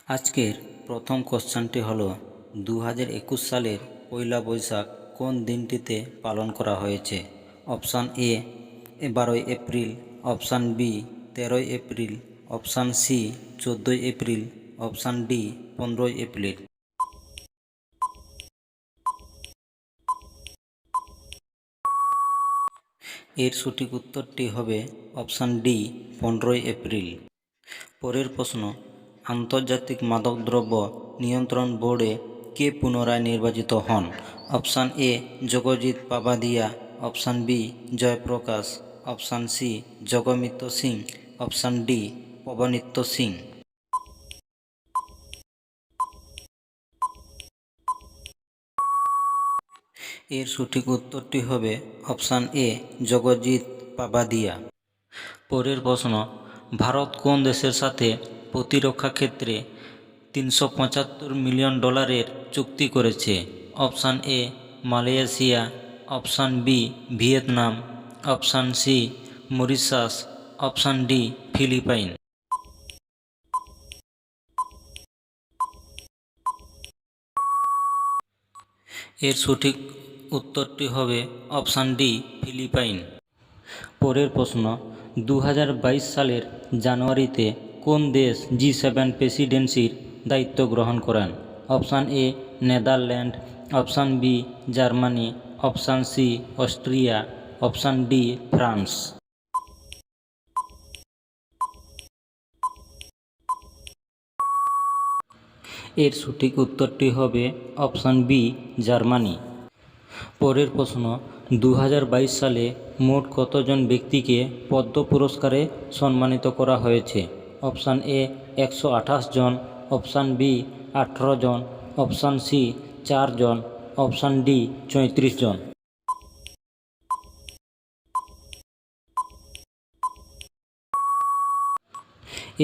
আজকের প্রথম কোশ্চেনটি হলো 2021 সালের পয়লা বৈশাখ কোন দিনটিতে পালন করা হয়েছে। অপশান এ 12ই এপ্রিল, অপশান বি 13ই এপ্রিল, অপশান সি 14ই এপ্রিল, অপশান ডি 15ই এপ্রিল। এর সঠিক উত্তরটি হবে অপশান ডি 15ই এপ্রিল। পরের প্রশ্ন, আন্তর্জাতিক মাদকদ্রব্য নিয়ন্ত্রণ বোর্ডে কে পুনরায় নির্বাচিত হন। Option A Jagjit Pavadia, option B Jayaprakash, option C Jagmeet Singh, option D Pabanitya Singh. এর সঠিক উত্তরটি হবে অপশান এ জগজিৎ পাভাদিয়া। পরের প্রশ্ন, ভারত কোন দেশের সাথে প্রতিরক্ষা ক্ষেত্রে $375 মিলিয়ন চুক্তি করেছে। Option A Malaysia, option B Vietnam, option C Mauritius, option D Philippine. এর সঠিক উত্তরটি হবে অপশান ডি ফিলিপাইন। পরের প্রশ্ন, 2022 সালের জানুয়ারিতে কোন দেশ G7 প্রেসিডেন্সির দায়িত্ব গ্রহণ করেন। Option A Netherland, option B Germany, option C Austria, option D France. এর সঠিক উত্তরটি হবে অপশান বি জার্মানি। পরের প্রশ্ন, 2022 সালে মোট কতজন ব্যক্তিকে পদ্ম পুরস্কারে সম্মানিত করা হয়েছে। অপশান এ 128 জন, অপশান বি 18 জন, অপশান সি 4 জন, অপশান ডি 34 জন।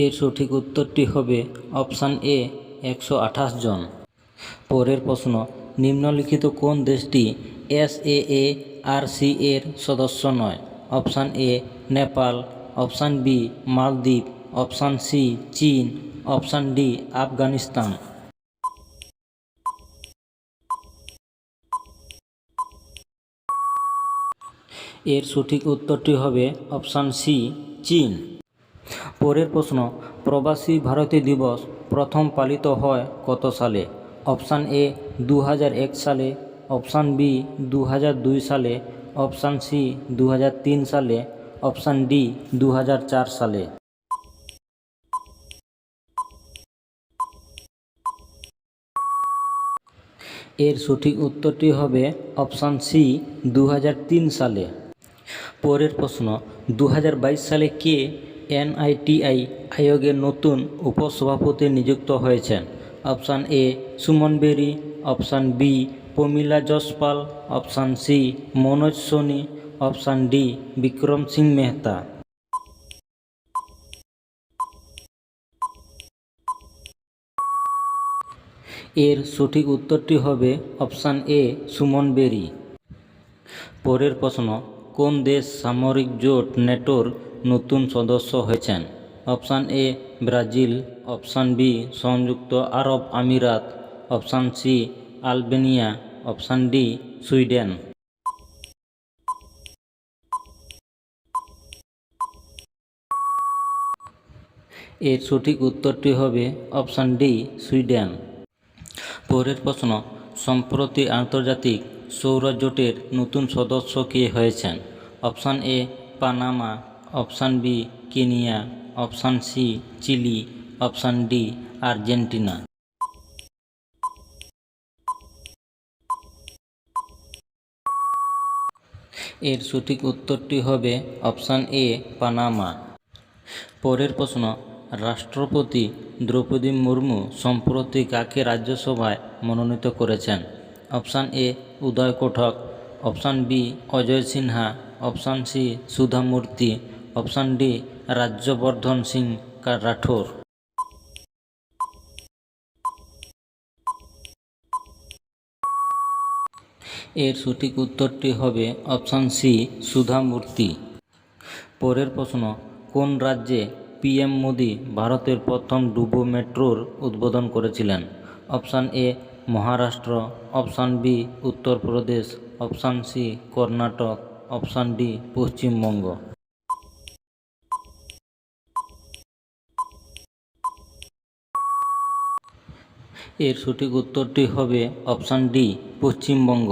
এর সঠিক উত্তরটি হবে অপশান এ 128 জন। পরের প্রশ্ন, নিম্নলিখিত কোন দেশটি SAARC এর সদস্য নয়। Option A Nepal, option B মালদ্বীপ, অপশান সি চীন, অপশান ডি আফগানিস্তান। এর সঠিক উত্তরটি হবে অপশান সি চীন। পরের প্রশ্ন, প্রবাসী ভারতীয় দিবস প্রথম পালিত হয় কত সালে। অপশান এ 2001 সালে, অপশান বি 2002 সালে, অপশান সি 2003 সালে, অপশান ডি 2004 সালে। এর সঠিক উত্তরটি হবে অপশান সি 2003 সালে। পরের প্রশ্ন, 2022 সালে কে NITI আয়োগের নতুন উপসভাপতি নিযুক্ত হয়েছেন। Option A Suman Berry, option B Pramila Jaspal, option C Manoj Soni, option D Vikram Singh Mehta. এর সঠিক উত্তরটি হবে অপশান এ সুমন বেরি। পরের প্রশ্ন, কোন দেশ সামরিক জোট নেটোর নতুন সদস্য হয়েছেন। Option A Brazil, option B সংযুক্ত আরব আমিরাত, option C Albania, option D Sweden. এর সঠিক উত্তরটি হবে অপশান ডি সুইডেন। পরের প্রশ্ন, সম্প্রতি আন্তর্জাতিক সৌর জোটের নতুন সদস্য কে হয়েছেন। Option A Panama, option B Kenya, option C Chile, option D Argentina. এর সঠিক উত্তরটি হবে অপশান এ পানামা। পরের প্রশ্ন, রাষ্ট্রপতি দ্রৌপদী মুর্মু সম্প্রতি কাকে রাজ্যসভায় মনোনীত করেছেন। Option A Uday Kotak, option B Ajay Sinha, option C Sudha Murty, option D Rajyavardhan Singh Rathore. এর সঠিক উত্তরটি হবে অপশান সি সুধা মূর্তি। পরের প্রশ্ন, কোন রাজ্যে পিএম মোদি ভারতের প্রথম ডুবো মেট্রোর উদ্বোধন করেছিলেন? Option A Maharashtra, option B Uttar Pradesh, option C Karnataka, option D Paschimbanga. এর সঠিক উত্তরটি হবে অপশান ডি পশ্চিমবঙ্গ।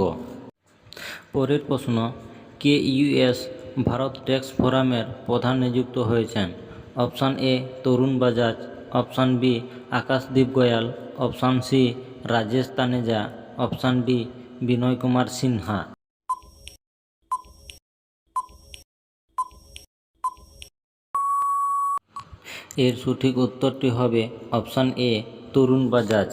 পরের প্রশ্ন, কে ইউএস ভারত ট্যাক্স ফোরামের প্রধান নিযুক্ত হয়েছেন? Option A Tarun Bajaj, option B Akashdeep Goyal, option C Rajesh Taneja, option D Vinay Kumar Sinha. এর সঠিক উত্তরটি হবে অপশান এ তরুণ বাজাজ।